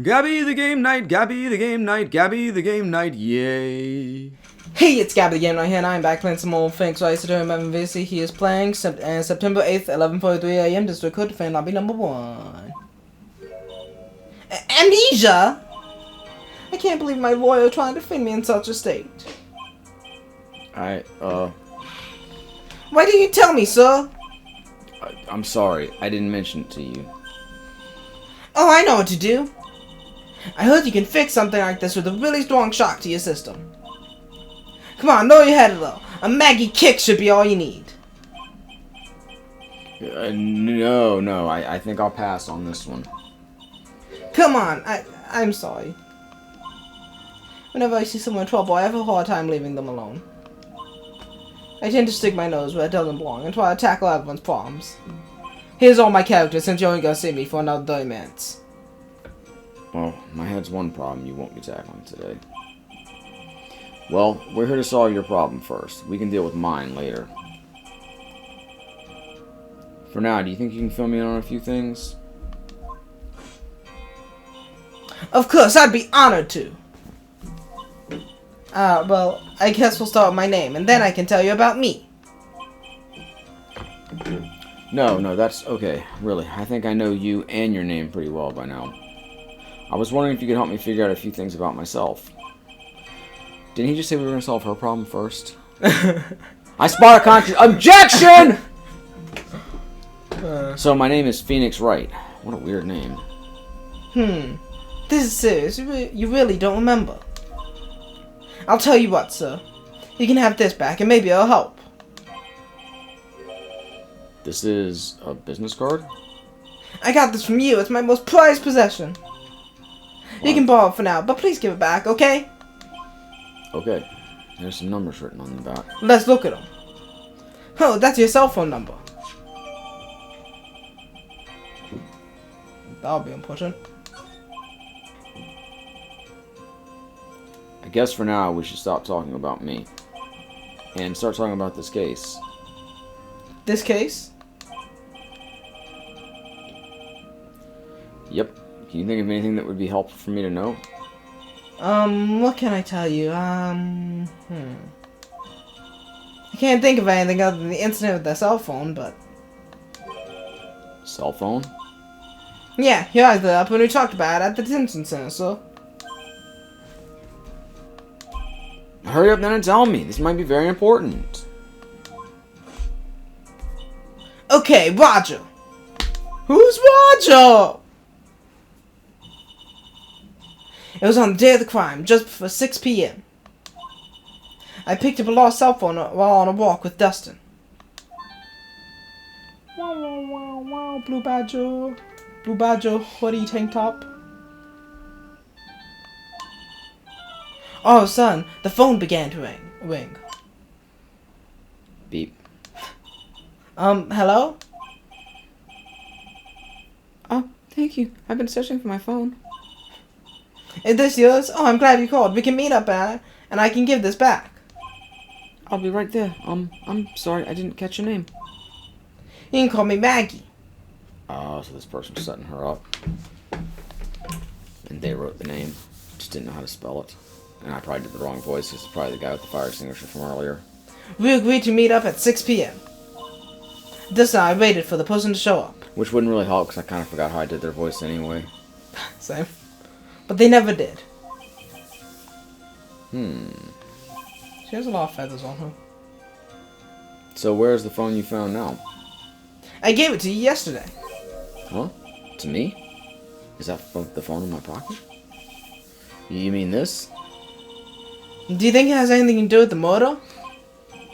Gabby the game night, Gabby the game night, Gabby the game night, yay. Hey, it's Gabby the Game Night here, and I'm back playing some more Phoenix Wright. So during my VC, he is playing September 8th, 11:43 a.m. District Code Fan Lobby number 1. Amnesia! I can't believe my lawyer trying to defend me in such a state. Why Why didn't you tell me, sir? I'm sorry, I didn't mention it to you. Oh, I know what to do. I heard you can fix something like this with a really strong shock to your system. Come on, know your head though. A Maggie kick should be all you need. No, I think I'll pass on this one. Come on, I'm sorry. Whenever I see someone in trouble, I have a hard time leaving them alone. I tend to stick my nose where it doesn't belong and try to tackle everyone's problems. Here's all my characters since you're only gonna see me for another 30 minutes. Well, my head's one problem you won't be tackling today. Well, we're here to solve your problem first. We can deal with mine later. For now, do you think you can fill me in on a few things? Of course, I'd be honored to. Well, I guess we'll start with my name, and then I can tell you about me. No, that's okay. Really, I think I know you and your name pretty well by now. I was wondering if you could help me figure out a few things about myself. Didn't he just say we were going to solve her problem first? I spot a objection! So my name is Phoenix Wright. What a weird name. This is serious. You really don't remember. I'll tell you what, sir. You can have this back, and maybe it'll help. This is a business card? I got this from you. It's my most prized possession. Wow. You can borrow it for now, but please give it back, okay? Okay. There's some numbers written on the back. Let's look at them. Oh, that's your cell phone number. That'll be important. I guess for now we should stop talking about me. And start talking about this case. This case? Yep. Can you think of anything that would be helpful for me to know? What can I tell you? I can't think of anything other than the incident with the cell phone, but... Cell phone? Yeah, your eyes lit up when we talked about it at the detention center, so... Hurry up then and tell me. This might be very important. Okay, Roger. Who's Roger? It was on the day of the crime, just before 6 p.m. I picked up a lost cell phone while on a walk with Dustin. Wow, wow, wow, wow, Blue Badger. Blue Badger, hoodie, tank top. All of a sudden, the phone began to ring. Beep. Hello? Oh, thank you. I've been searching for my phone. Is this yours? Oh, I'm glad you called. We can meet up at it, and I can give this back. I'll be right there. I'm sorry, I didn't catch your name. You can call me Maggie. So this person's setting her up. And they wrote the name. Just didn't know how to spell it. And I probably did the wrong voice. This is probably the guy with the fire extinguisher from earlier. We agreed to meet up at 6 p.m. This time I waited for the person to show up. Which wouldn't really help because I kind of forgot how I did their voice anyway. Same. But they never did. She has a lot of feathers on her. So where's the phone you found now? I gave it to you yesterday. Huh? To me? Is that the phone in my pocket? You mean this? Do you think it has anything to do with the murder?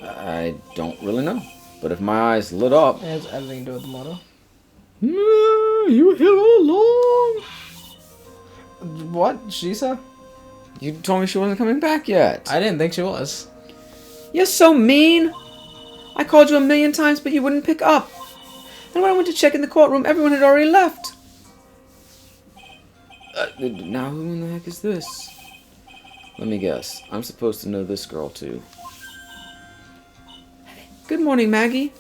I don't really know. But if my eyes lit up... It has everything to do with the murder. You were here all along. What? She said? You told me she wasn't coming back yet. I didn't think she was. You're so mean. I called you 1,000,000 times, but you wouldn't pick up. And when I went to check in the courtroom, everyone had already left. Now who in the heck is this? Let me guess. I'm supposed to know this girl too. Good morning, Maggie.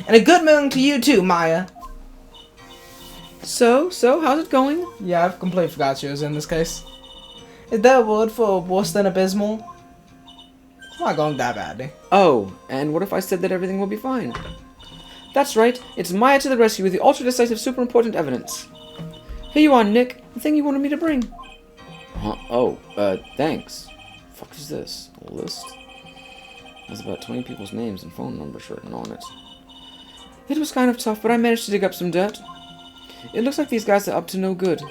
And a good morning to you too, Maya. So, how's it going? Yeah, I've completely forgot she was in this case. Is that a word for worse than abysmal? It's not going that badly. Oh, and what if I said that everything will be fine? That's right, it's Maya to the rescue with the ultra-decisive super important evidence. Here you are, Nick, the thing you wanted me to bring. Huh? Oh, thanks. Fuck is this? A list? There's about 20 people's names and phone numbers written on it. It was kind of tough, but I managed to dig up some dirt. It looks like these guys are up to no good.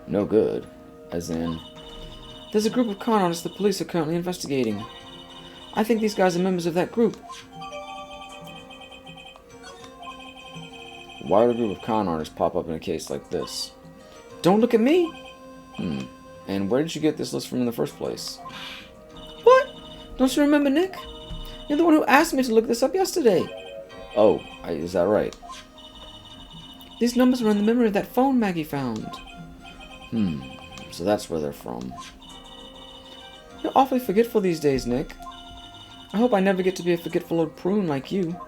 No good? As in... There's a group of con artists the police are currently investigating. I think these guys are members of that group. Why would a group of con artists pop up in a case like this? Don't look at me! And where did you get this list from in the first place? What? Don't you remember, Nick? You're the one who asked me to look this up yesterday. Oh, is that right? These numbers were in the memory of that phone Maggie found. So that's where they're from. You're awfully forgetful these days, Nick. I hope I never get to be a forgetful old prune like you.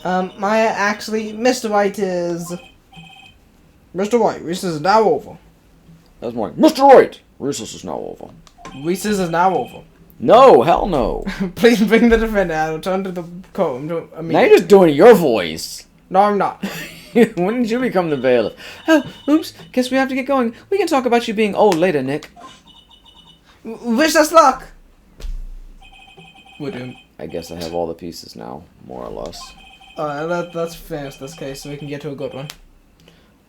Maya, actually, Mr. Wright is... Mr. Wright, recess is now over. That was more like, Mr. Wright! Recess is now over. Recess is now over. No, hell no. Please bring the defendant out. Return to the courtroom. Now you're just doing your voice. No, I'm not. When did you become the bailiff? Oh, oops. Guess we have to get going. We can talk about you being old later, Nick. Wish us luck! We're doomed. I guess I have all the pieces now, more or less. Let's finish this case so we can get to a good one.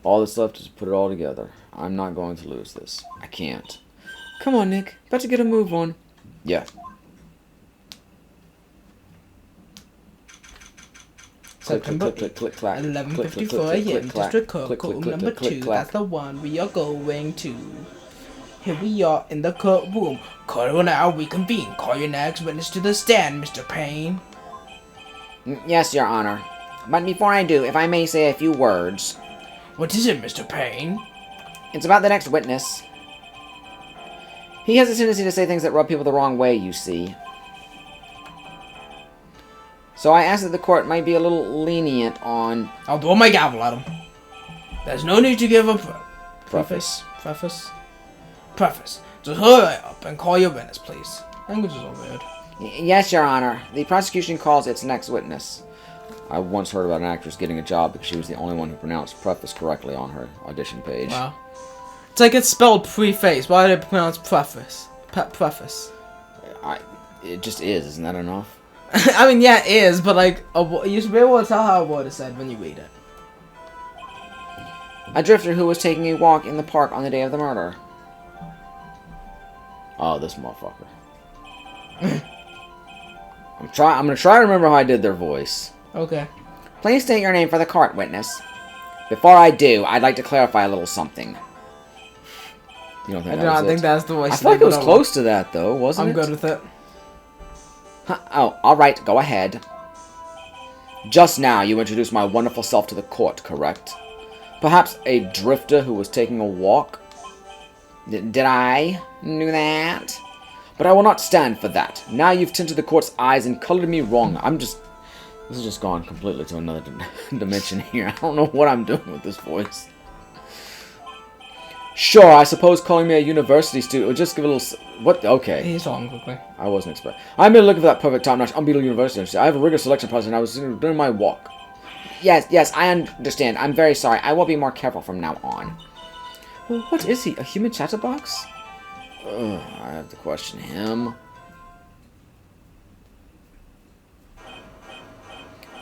All that's left is to put it all together. I'm not going to lose this. I can't. Come on, Nick. Better get a move on. Yeah. September click, click, clack. 11:54 a.m. District Court, courtroom number 2. That's the one we are going to. Here we are in the courtroom. Court will now reconvene. Call your next witness to the stand, Mr. Payne. Yes, Your Honor. But before I do, if I may say a few words. What is it, Mr. Payne? It's about the next witness. He has a tendency to say things that rub people the wrong way, you see. So I ask that the court might be a little lenient on... I'll throw my gavel at him. There's no need to give a Preface. Just hurry up and call your witness, please. Language is all weird. Yes, Your Honor. The prosecution calls its next witness. I once heard about an actress getting a job because she was the only one who pronounced preface correctly on her audition page. Wow. It's like it's spelled preface. Why did they pronounce preface? Preface. It just is. Isn't that enough? I mean, yeah, it is, but like, you should be able to tell how a word is said when you read it. A drifter who was taking a walk in the park on the day of the murder. Oh, this motherfucker. I'm gonna try to remember how I did their voice. Okay. Please state your name for the court, witness. Before I do, I'd like to clarify a little something. You don't think I do that was not think it? that's the voice. I feel like it was close to that, though, wasn't it? I'm good with it. Huh, oh, alright, go ahead. Just now, you introduced my wonderful self to the court, correct? Perhaps a drifter who was taking a walk? Did I do that? But I will not stand for that. Now you've tinted the court's eyes and colored me wrong. This has just gone completely to another dimension here. I don't know what I'm doing with this voice. Sure, I suppose calling me a university student would just give a little... What? Okay. He's wrong quickly. I wasn't expecting... I'm been looking for that perfect top-notch, unbeatable university. I have a rigorous selection process and I was doing my walk. Yes, I understand. I'm very sorry. I will be more careful from now on. Well, what is he? A human chatterbox? I have to question him.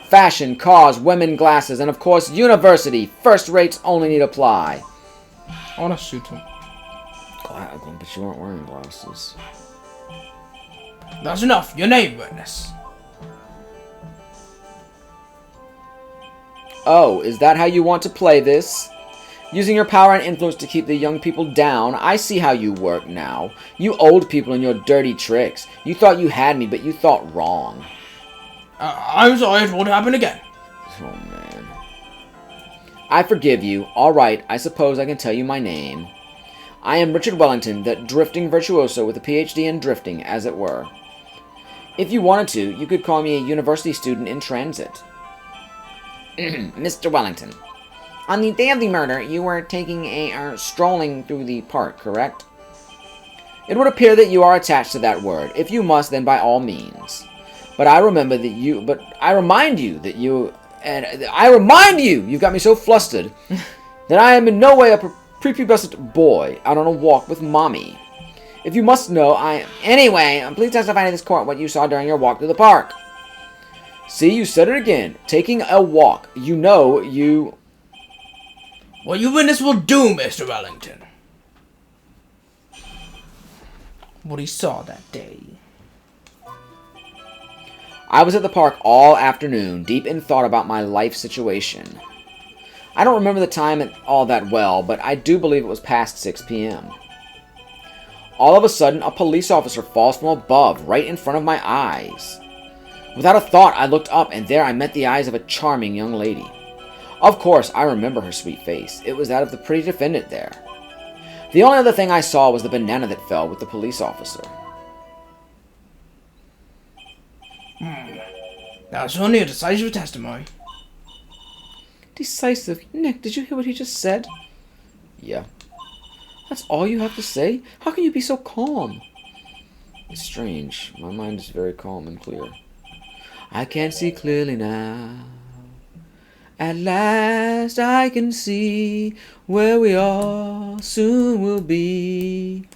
Fashion, cars, women, glasses, and of course, university. First rates only need apply. I want to shoot him. But you weren't wearing glasses. That's enough. Your name, witness. Oh, is that how you want to play this? Using your power and influence to keep the young people down? I see how you work now. You old people and your dirty tricks. You thought you had me, but you thought wrong. I'm sorry, it won't happen again. Oh, man. I forgive you. Alright, I suppose I can tell you my name. I am Richard Wellington, the drifting virtuoso with a PhD in drifting, as it were. If you wanted to, you could call me a university student in transit. Mr. Wellington, On the day of the murder, you were taking strolling through the park, correct? It would appear that you are attached to that word. If you must, then by all means. But I remind you that you've got me so flustered that I am in no way a prepubescent boy out on a walk with mommy. If you must know, Anyway, please testify to this court what you saw during your walk through the park. See, you said it again. Taking a walk. You know, you... What you witness will do, Mr. Wellington. What he saw that day. I was at the park all afternoon, deep in thought about my life situation. I don't remember the time all that well, but I do believe it was past 6 p.m. All of a sudden, a police officer falls from above, right in front of my eyes. Without a thought, I looked up, and there I met the eyes of a charming young lady. Of course, I remember her sweet face. It was that of the pretty defendant there. The only other thing I saw was the banana that fell with the police officer. Now it's only a decisive testimony. Decisive? Nick, did you hear what he just said? Yeah. That's all you have to say? How can you be so calm? It's strange. My mind is very calm and clear. I can see clearly now. At last I can see where we all soon will be.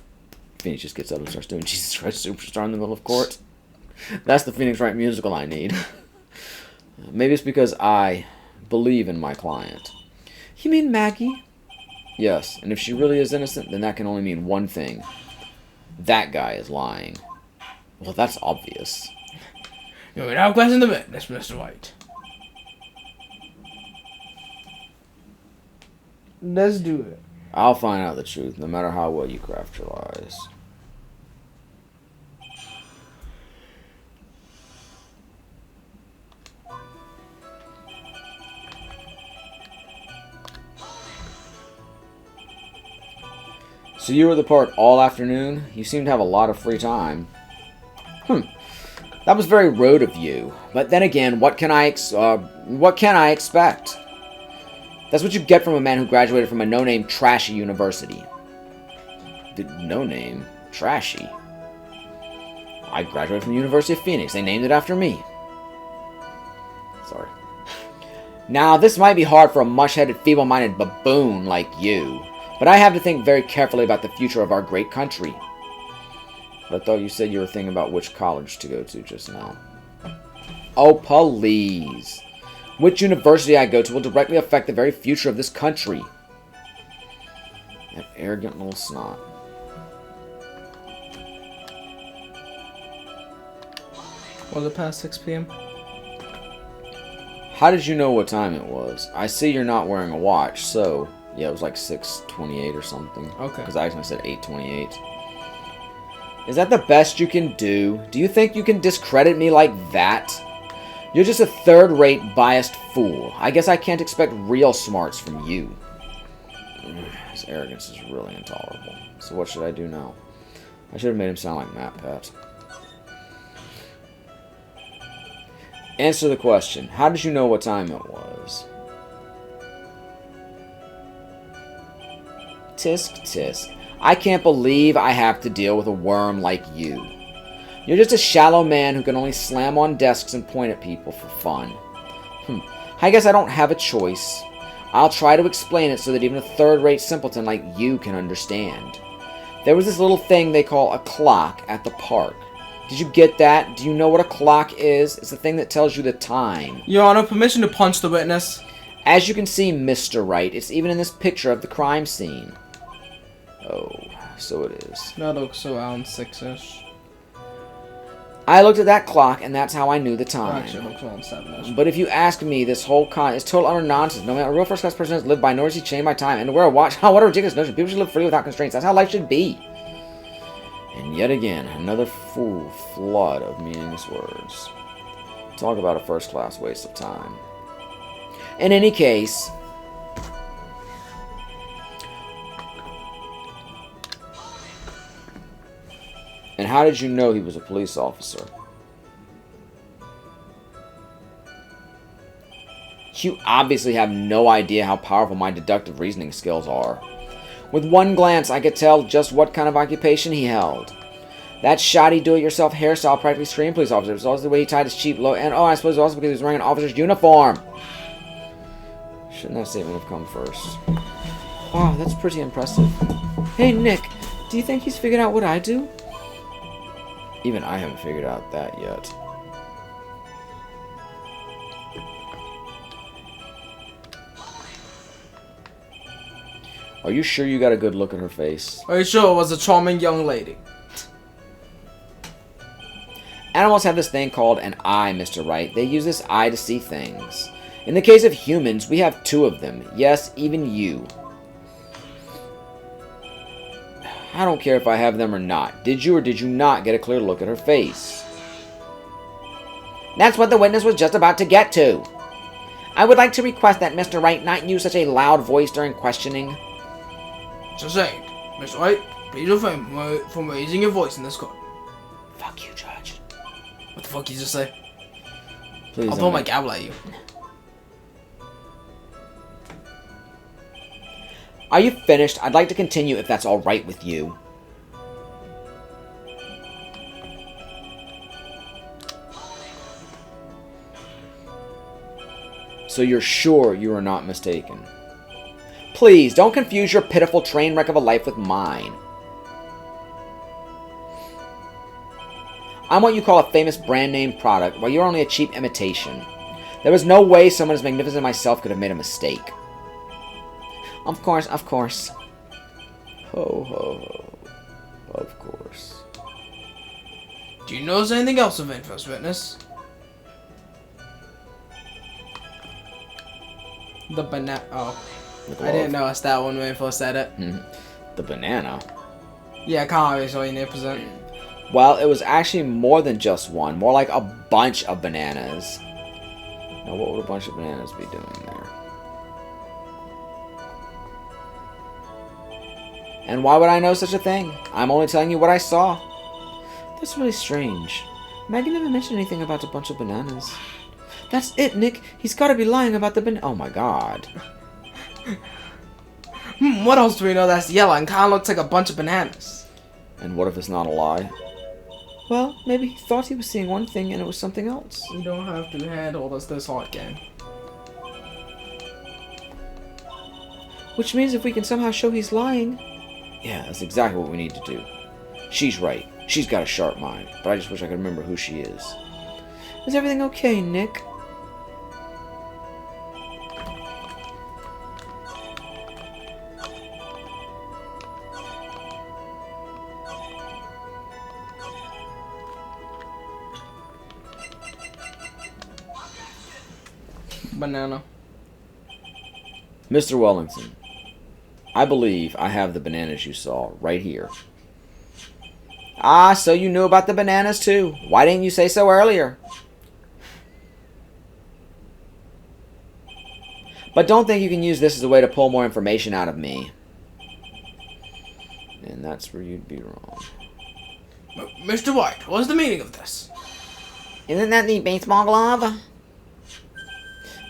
Phoenix just gets up and starts doing Jesus Christ Superstar in the middle of court. That's the Phoenix Wright musical I need. Maybe it's because I believe in my client. You mean Maggie? Yes, and if she really is innocent, then that can only mean one thing. That guy is lying. Well, that's obvious. You may now question the witness, Mr. White. Let's do it. I'll find out the truth, no matter how well you craft your lies. So you were at the park all afternoon? You seem to have a lot of free time. That was very rude of you. But then again, what can I expect? That's what you get from a man who graduated from a no-name trashy university. No-name? Trashy? I graduated from the University of Phoenix. They named it after me. Sorry. Now, this might be hard for a mush-headed, feeble-minded baboon like you, but I have to think very carefully about the future of our great country. But I thought you said you were thinking about which college to go to just now. Oh, please. Which university I go to will directly affect the very future of this country. That arrogant little snot. Was it past 6 p.m.? How did you know what time it was? I see you're not wearing a watch, so... Yeah, it was like 6:28 or something. Okay. Because I said 8:28. Is that the best you can do? Do you think you can discredit me like that? You're just a third-rate, biased fool. I guess I can't expect real smarts from you. His arrogance is really intolerable. So what should I do now? I should have made him sound like Matt Pat. Answer the question. How did you know what time it was? Tisk, tisk. I can't believe I have to deal with a worm like you. You're just a shallow man who can only slam on desks and point at people for fun. I guess I don't have a choice. I'll try to explain it so that even a third-rate simpleton like you can understand. There was this little thing they call a clock at the park. Did you get that? Do you know what a clock is? It's the thing that tells you the time. Your Honor, permission to punch the witness. As you can see, Mr. Wright, it's even in this picture of the crime scene. Oh, so it is. That looks around 6-ish. I looked at that clock, and that's how I knew the time. Actually, it looks around 7-ish. But if you ask me, this whole is total utter nonsense. No man, a real first-class person has lived by, nor is he chained by time. And to wear a watch, what a ridiculous notion. People should live free without constraints. That's how life should be. And yet again, another full flood of meaningless words. Talk about a first-class waste of time. In any case... And how did you know he was a police officer? You obviously have no idea how powerful my deductive reasoning skills are. With one glance, I could tell just what kind of occupation he held. That shoddy do-it-yourself hairstyle practically screamed police officer. It was also the way he tied his cheap low, and I suppose it was also because he was wearing an officer's uniform. Shouldn't that statement have come first? Wow, that's pretty impressive. Hey, Nick, do you think he's figured out what I do? Even I haven't figured out that yet. Are you sure you got a good look at her face? Are you sure it was a charming young lady? Animals have this thing called an eye, Mr. Wright. They use this eye to see things. In the case of humans, we have two of them. Yes, even you. I don't care if I have them or not. Did you or did you not get a clear look at her face? That's what the witness was just about to get to. I would like to request that Mr. Wright not use such a loud voice during questioning. Just saying, Mr. Wright, please refrain from raising your voice in this court. Fuck you, Judge. What the fuck you just say? Please I'll throw my gavel at you. Are you finished? I'd like to continue if that's alright with you. So you're sure you are not mistaken? Please, don't confuse your pitiful train wreck of a life with mine. I'm what you call a famous brand name product, while you're only a cheap imitation. There was no way someone as magnificent as myself could have made a mistake. Of course, of course. Ho, ho, ho. Of course. Do you notice anything else of interest, witness? The banana. Oh. I didn't notice that one when I first said it. The banana? Yeah, I can't really show you an percent. Well, it was actually more than just one. More like a bunch of bananas. Now, what would a bunch of bananas be doing there? And why would I know such a thing? I'm only telling you what I saw. That's really strange. Maggie never mentioned anything about a bunch of bananas. That's it, Nick. He's got to be lying about the banana. Oh my god. What else do we know that's yellow and kind of looks like a bunch of bananas? And what if it's not a lie? Well, maybe he thought he was seeing one thing and it was something else. You don't have to handle this hard game. Which means if we can somehow show he's lying... Yeah, that's exactly what we need to do. She's right. She's got a sharp mind, but I just wish I could remember who she is. Is everything okay, Nick? Banana. Mr. Wellington, I believe I have the bananas you saw right here. Ah, so you knew about the bananas too. Why didn't you say so earlier? But don't think you can use this as a way to pull more information out of me. And that's where you'd be wrong. Mr. White, what's the meaning of this? Isn't that the baseball glove?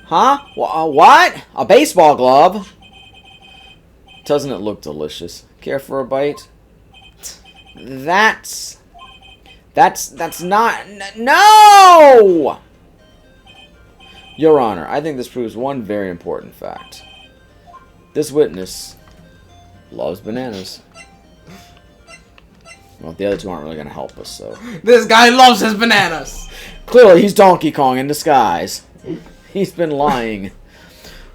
Huh? What? A baseball glove? Doesn't it look delicious? Care for a bite? That's not... No! Your Honor, I think this proves one very important fact. This witness loves bananas. Well, the other two aren't really going to help us, so... This guy loves his bananas! Clearly, he's Donkey Kong in disguise. He's been lying.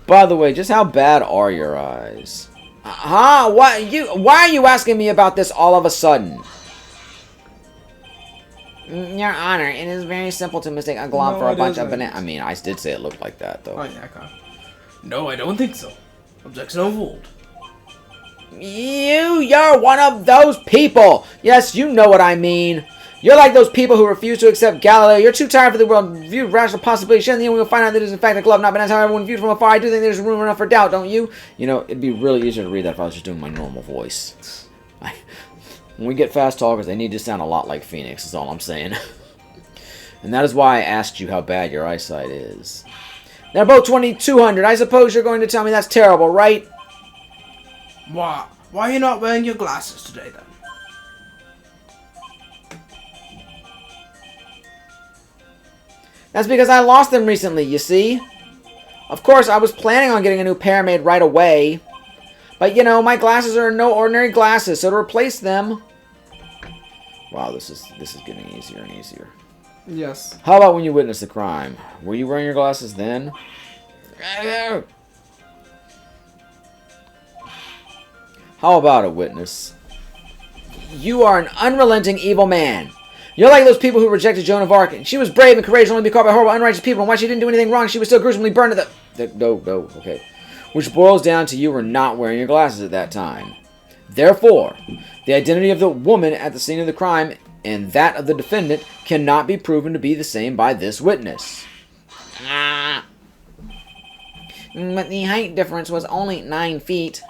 By the way, just how bad are your eyes? Huh? Why are you asking me about this all of a sudden? Your Honor, it is very simple to mistake a glove for a bunch of bananas. I mean, I did say it looked like that, though. Oh, yeah, I can't. No, I don't think so. Objection overruled. You're one of those people. Yes, you know what I mean. You're like those people who refuse to accept Galileo. You're too tired for the world view rational possibility. Shouldn't the we'll find out that it is in fact a glove, not bananas. However, when viewed from afar, I do think there's room enough for doubt, don't you? You know, it'd be really easier to read that if I was just doing my normal voice. When we get fast talkers, they need to sound a lot like Phoenix, is all I'm saying. And that is why I asked you how bad your eyesight is. They're both 2200. I suppose you're going to tell me that's terrible, right? Why are you not wearing your glasses today, then? That's because I lost them recently, you see? Of course, I was planning on getting a new pair made right away. But, you know, my glasses are no ordinary glasses, so to replace them... Wow, this is getting easier and easier. Yes. How about when you witnessed the crime? Were you wearing your glasses then? How about it, witness? You are an unrelenting evil man. You're like those people who rejected Joan of Arc. And she was brave and courageous, only to be caught by horrible, unrighteous people. And while she didn't do anything wrong, she was still gruesomely burned to the... No, okay. Which boils down to you were not wearing your glasses at that time. Therefore, the identity of the woman at the scene of the crime and that of the defendant cannot be proven to be the same by this witness. But the height difference was only 9 feet.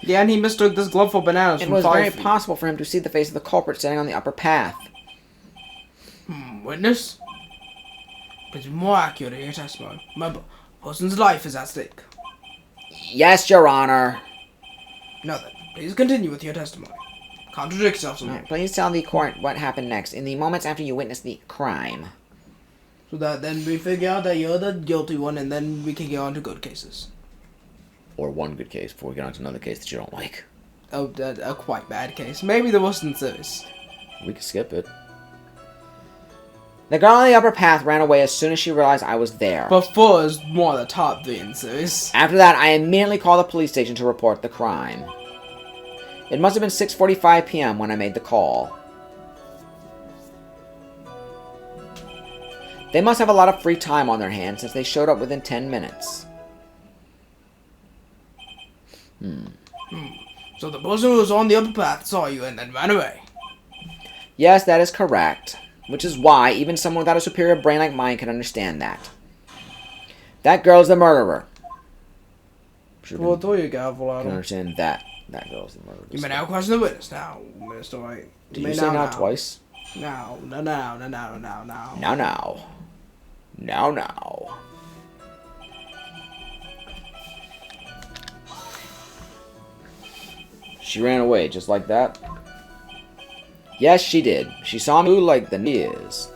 Yeah, and he mistook this glove for bananas It from was 5 very feet. possible for him to see the face of the culprit standing on the upper path. Witness? Please be more accurate in your testimony. Remember, a person's life is at stake. Yes, Your Honor. Now then, please continue with your testimony. Contradict yourself some more. Please tell the court what happened next in the moments after you witnessed the crime. So that then we figure out that you're the guilty one, and then we can get on to good cases. Or one good case before we get on to another case that you don't like. Oh, a quite bad case. Maybe the worst in service. We can skip it. The girl on the upper path ran away as soon as she realized I was there. But 4 is one of the top 3 in service. After that, I immediately called the police station to report the crime. It must have been 6:45 p.m. when I made the call. They must have a lot of free time on their hands since they showed up within 10 minutes. So the person who was on the upper path saw you and then ran away. Yes, that is correct. Which is why even someone without a superior brain like mine can understand that. That girl's the murderer. Well, do you, Gavel? Can understand that. That girl's the murderer. You may now question the witness. Now, Mr. Wright. Did you say now twice? Now. Now. She ran away just like that? Yes, she did. She saw me like the is.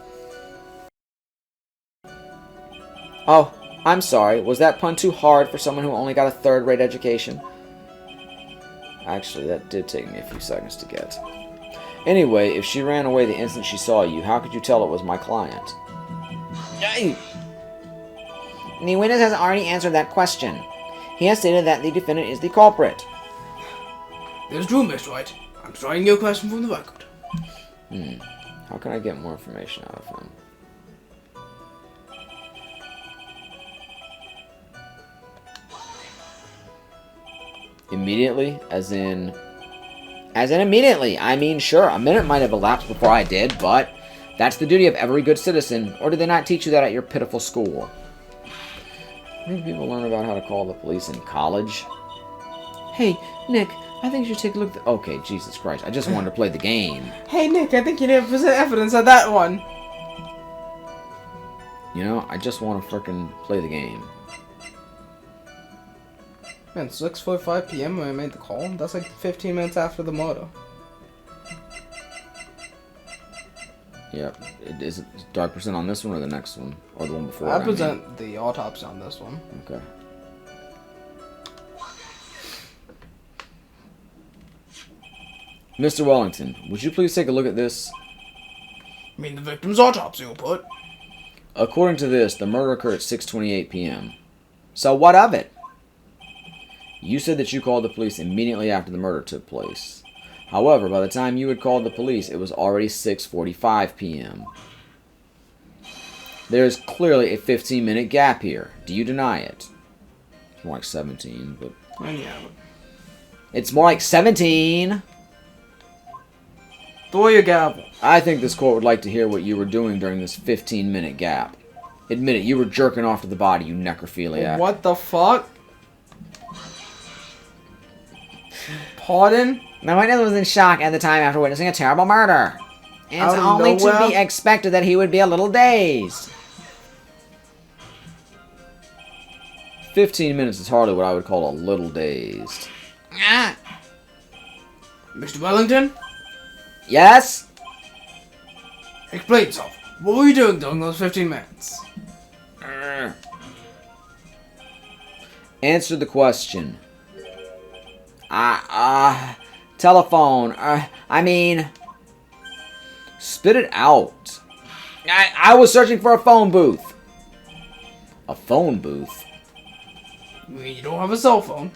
Oh, I'm sorry. Was that pun too hard for someone who only got a third-rate education? Actually, that did take me a few seconds to get. Anyway, if she ran away the instant she saw you, how could you tell it was my client? Yay! The witness has already answered that question. He has stated that the defendant is the culprit. It's true, Mr. Wright. I'm trying your question from the record. How can I get more information out of him? Immediately? As in immediately. I mean, sure, a minute might have elapsed before I did, but that's the duty of every good citizen. Or did they not teach you that at your pitiful school? Maybe people learn about how to call the police in college. Hey, Nick, I think you should take a look at the... Okay, Jesus Christ. I just wanted to play the game. Hey, Nick, I think you need to present evidence of that one. You know, I just want to frickin' play the game. Man, 6:45 p.m. when I made the call. That's like 15 minutes after the murder. Yep. Is it dark percent on this one or the next one? Or the one before it, I present the autopsy on this one. Okay. Mr. Wellington, would you please take a look at this? I mean, the victim's autopsy report. According to this, the murder occurred at 6:28 p.m. So what of it? You said that you called the police immediately after the murder took place. However, by the time you had called the police, it was already 6:45 p.m. There is clearly a 15-minute gap here. Do you deny it? It's more like 17, but... Yeah. It's more like 17! Throw your gavel. I think this court would like to hear what you were doing during this 15-minute gap. Admit it, you were jerking off to the body, you necrophiliac. What the fuck? Pardon? The witness was in shock at the time after witnessing a terrible murder. It's Out of only to nowhere? be expected that he would be a little dazed. 15 minutes is hardly what I would call a little dazed. Ah. Mr. Wellington, Yes? explain yourself. What were you doing during those 15 minutes? Answer the question. Telephone. I mean... Spit it out. I was searching for a phone booth. A phone booth? You mean you don't have a cell phone?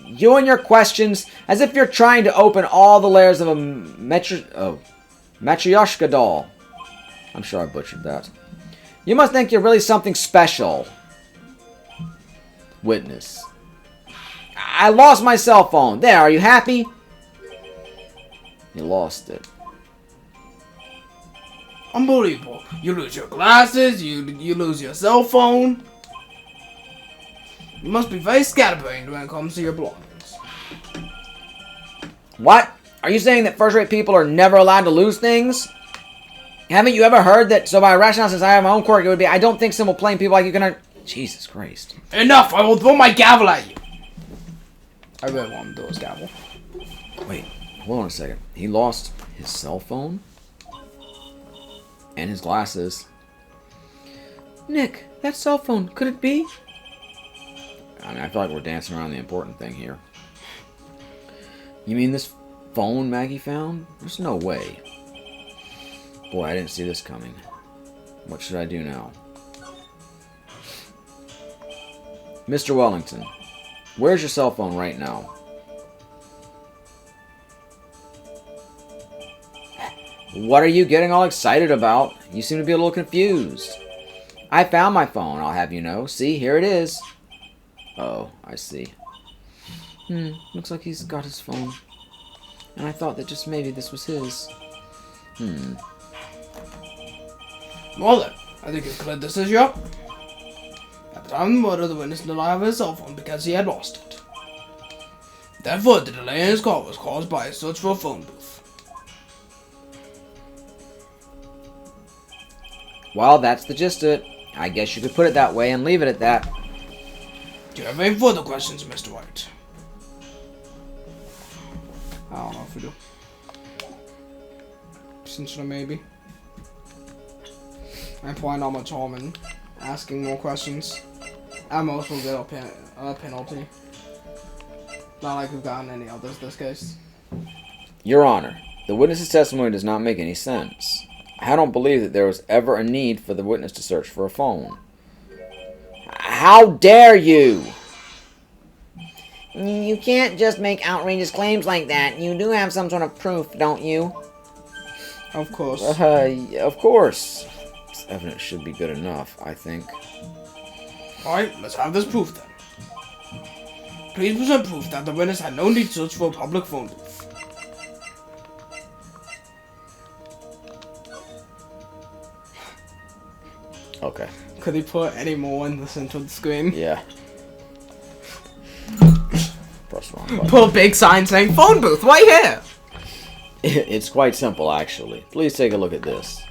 You and your questions, as if you're trying to open all the layers of a Matryoshka doll. I'm sure I butchered that. You must think you're really something special. Witness. I lost my cell phone. There, are you happy? You lost it. Unbelievable. You lose your glasses, you lose your cell phone. You must be very scatterbrained when it comes to your belongings. What? Are you saying that first-rate people are never allowed to lose things? Haven't you ever heard that, so by rationale, since I have my own quirk, it would be, I don't think simple plain people like you can... Jesus Christ. Enough! I will throw my gavel at you! I really want to throw his gavel. Wait, hold on a second. He lost his cell phone? And his glasses. Nick, that cell phone, could it be? I mean, I feel like we're dancing around the important thing here. You mean this phone Maggie found? There's no way. Boy, I didn't see this coming. What should I do now? Mr. Wellington, where's your cell phone right now? What are you getting all excited about? You seem to be a little confused. I found my phone, I'll have you know. See, here it is. Oh, I see. Looks like he's got his phone. And I thought that just maybe this was his. Well then, I think you've cleared this issue up. At the time of the murder, the witness did not have his cell phone because he had lost it. Therefore, the delay in his call was caused by a search for a phone booth. Well, that's the gist of it. I guess you could put it that way and leave it at that. Do you have any further questions, Mr. Wright? I don't know if we do. Essentially, maybe. I'm probably not much harm in asking more questions. At most, we'll get a penalty. Not like we've gotten any others this case. Your Honor, the witness's testimony does not make any sense. I don't believe that there was ever a need for the witness to search for a phone. How dare you! You can't just make outrageous claims like that. You do have some sort of proof, don't you? Of course. Of course. This evidence should be good enough, I think. Alright, let's have this proof then. Please present proof that the witness had no need to search for a public phone booth. Okay. Could he put any more in the center of the screen? Yeah. Press wrong button. Put a big sign saying phone booth right here! It's quite simple, actually. Please take a look at this.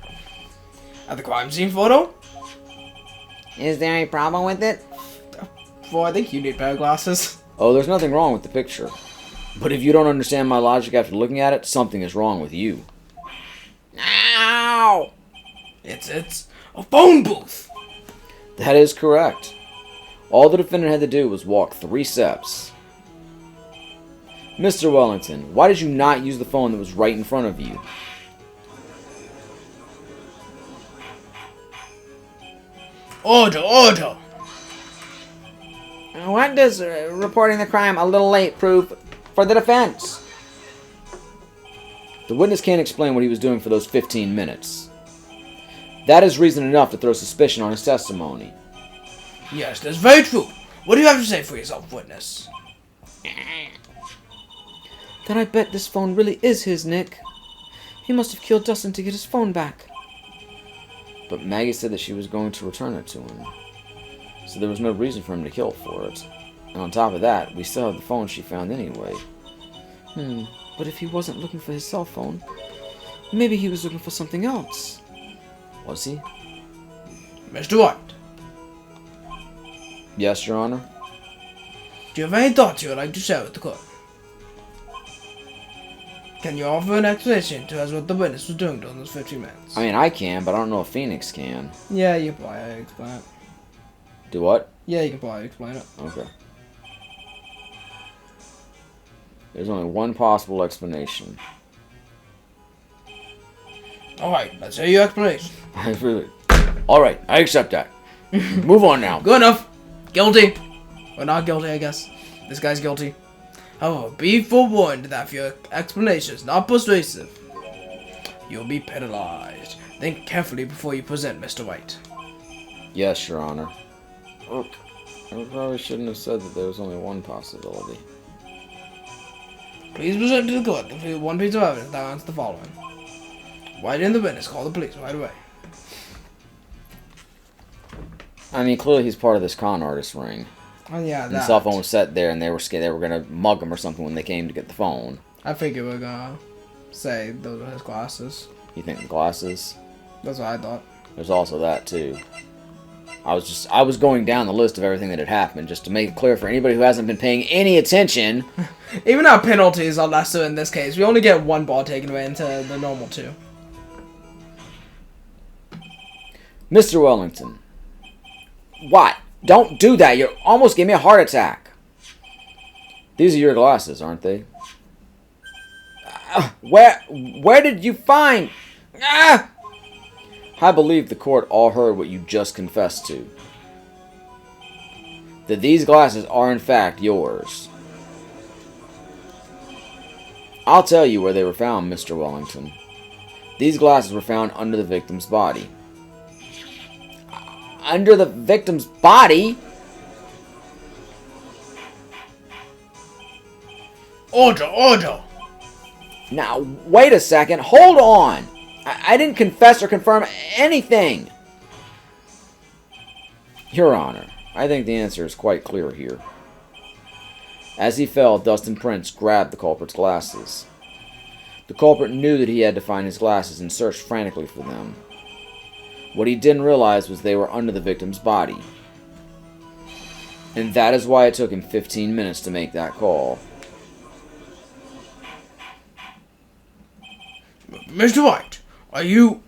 At the crime scene photo? Is there any problem with it? Well, I think you need better glasses. Oh, there's nothing wrong with the picture. But if you don't understand my logic after looking at it, something is wrong with you. Ow! It's a phone booth! That is correct. All the defendant had to do was walk 3 steps. Mr. Wellington, why did you not use the phone that was right in front of you? Order, order! What does reporting the crime a little late prove for the defense? The witness can't explain what he was doing for those 15 minutes. That is reason enough to throw suspicion on his testimony. Yes, that's very true. What do you have to say for yourself, witness? Then I bet this phone really is his, Nick. He must have killed Dustin to get his phone back. But Maggie said that she was going to return it to him. So there was no reason for him to kill for it. And on top of that, we still have the phone she found anyway. But if he wasn't looking for his cell phone, maybe he was looking for something else. Was he? Mr. White, Yes, Your Honor. Do you have any thoughts you would like to share with the court? Can you offer an explanation to us what the witness was doing during those 15 minutes? I mean, I can, but I don't know if Phoenix can. Yeah, you can probably explain it. Do what? Yeah, you can probably explain it. Okay. There's only one possible explanation. Alright, let's hear your explanation. Alright, I accept that. Move on now. Good enough. Guilty. Or not guilty, I guess. This guy's guilty. However, be forewarned that if your explanation is not persuasive, you'll be penalized. Think carefully before you present, Mr. Wright. Yes, Your Honor. Look, I probably shouldn't have said that there was only one possibility. Please present to the court the one piece of evidence that answers the following. Why didn't the witness call the police right away? I mean, clearly he's part of this con artist ring. Oh yeah, And that. the cell phone was set there, and they were scared they were gonna mug him or something when they came to get the phone. I figured we are gonna say those are his glasses. You think the glasses? That's what I thought. There's also that too. I was going down the list of everything that had happened just to make it clear for anybody who hasn't been paying any attention. Even our penalties are lesser in this case. We only get one ball taken away into the normal two. Mr. Wellington. What? Don't do that. You almost gave me a heart attack. These are your glasses, aren't they? Where did you find... I believe the court all heard what you just confessed to. That these glasses are in fact yours. I'll tell you where they were found, Mr. Wellington. These glasses were found under the victim's body. Under the victim's body? Order, order! Now, wait a second. Hold on. I didn't confess or confirm anything. Your Honor, I think the answer is quite clear here. As he fell, Dustin Prince grabbed the culprit's glasses. The culprit knew that he had to find his glasses and searched frantically for them. What he didn't realize was they were under the victim's body. And that is why it took him 15 minutes to make that call. Mr. White, are you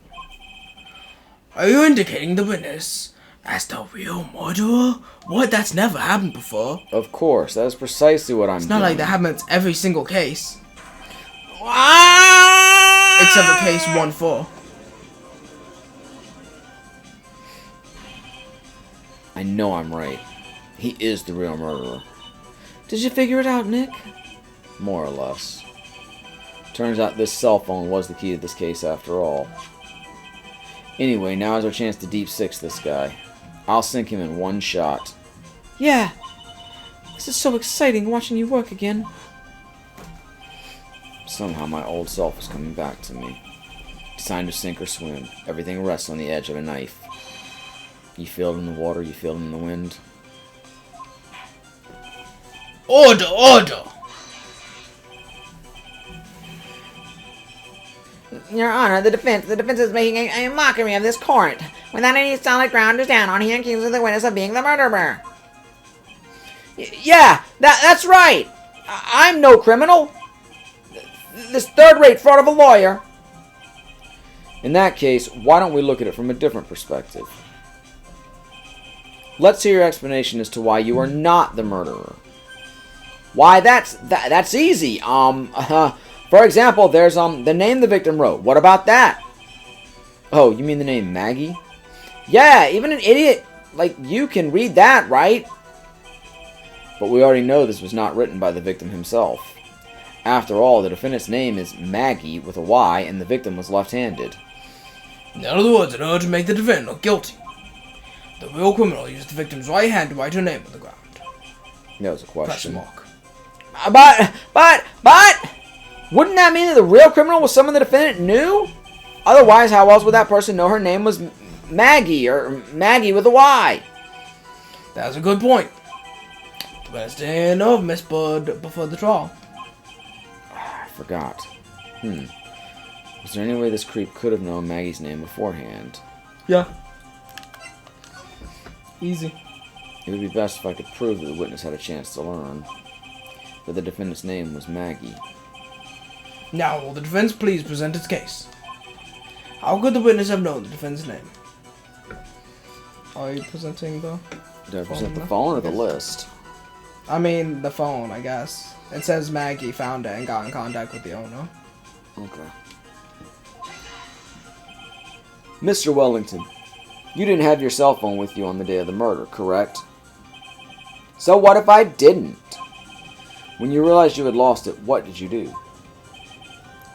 indicating the witness as the real murderer? What? That's never happened before. Of course, that is precisely what I'm It's doing. not like that happens every single case. Ah! Except for case 1-4. I know I'm right. He is the real murderer. Did you figure it out, Nick? More or less. Turns out this cell phone was the key to this case after all. Anyway, now is our chance to deep six this guy. I'll sink him in one shot. Yeah. This is so exciting watching you work again. Somehow my old self is coming back to me. It's time to sink or swim. Everything rests on the edge of a knife. You feel it in the water, you feel it in the wind. Order, order! Your Honor, the defense is making a mockery of this court. Without any solid ground to stand on, he accuses the witness of being the murderer. Yeah, that's right! I'm no criminal! This third-rate fraud of a lawyer! In that case, why don't we look at it from a different perspective? Let's hear your explanation as to why you are not the murderer. Why, that's easy. For example, there's the name the victim wrote. What about that? Oh, you mean the name Maggie? Yeah, even an idiot like you can read that, right? But we already know this was not written by the victim himself. After all, the defendant's name is Maggie with a Y, and the victim was left-handed. In other words, in order to make the defendant look guilty, the real criminal used the victim's right hand to write her name on the ground. That was a Question question. mark. But, wouldn't that mean that the real criminal was someone the defendant knew? Otherwise, how else would that person know her name was Maggie, or Maggie with a Y? That's a good point. The best day of Miss Bud before the trial. I forgot. Was there any way this creep could have known Maggie's name beforehand? Yeah. Easy. It would be best if I could prove that the witness had a chance to learn that the defendant's name was Maggie. Now, will the defense please present its case? How could the witness have known the defendant's name? Are you presenting the... Did I present Phone the phone or the yes. list? I mean, the phone, I guess. It says Maggie found it and got in contact with the owner. Okay. Mr. Wellington, you didn't have your cell phone with you on the day of the murder, correct? So what if I didn't? When you realized you had lost it, what did you do?